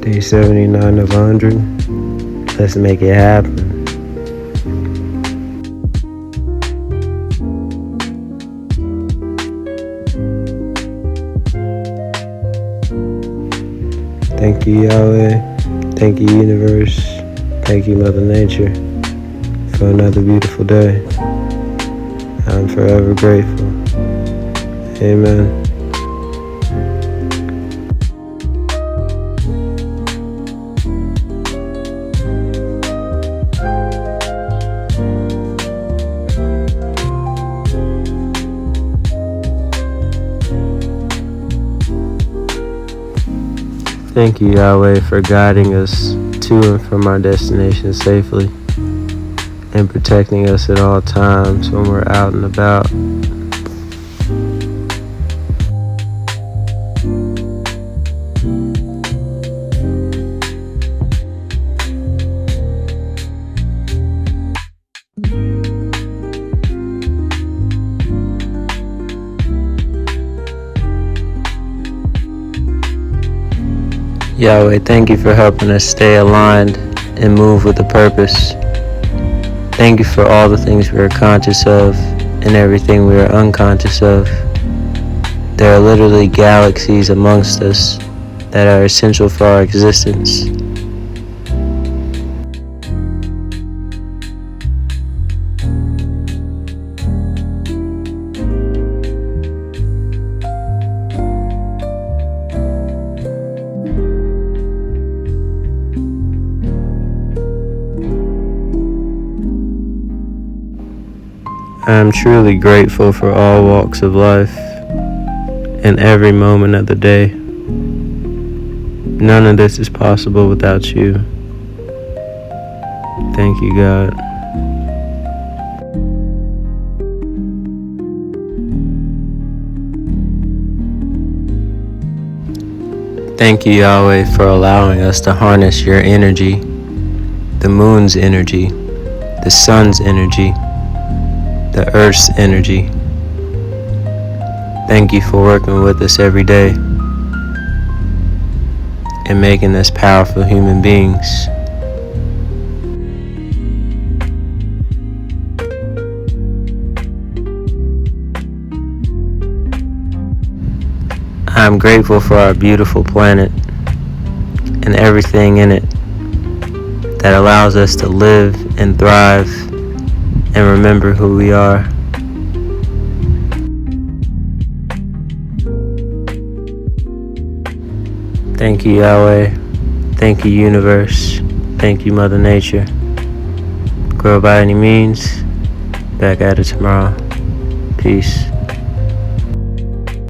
Day 79 of 100. Let's make it happen. Thank you, Yahweh. Thank you, universe. Thank you, Mother Nature, for another beautiful day. I'm forever grateful. Amen. Thank you, Yahweh, for guiding us to and from our destination safely and protecting us at all times when we're out and about. Yahweh, thank you for helping us stay aligned and move with a purpose. Thank you for all the things we are conscious of and everything we are unconscious of. There are literally galaxies amongst us that are essential for our existence. I am truly grateful for all walks of life and every moment of the day. None of this is possible without you. Thank you, God. Thank you, Yahweh, for allowing us to harness your energy, the moon's energy, the sun's energy, the earth's energy. Thank you for working with us every day and making us powerful human beings. I am grateful for our beautiful planet and everything in it that allows us to live and thrive and remember who we are. Thank you, Yahweh. Thank you, universe. Thank you, Mother Nature. Grow by any means. Back at it tomorrow. Peace.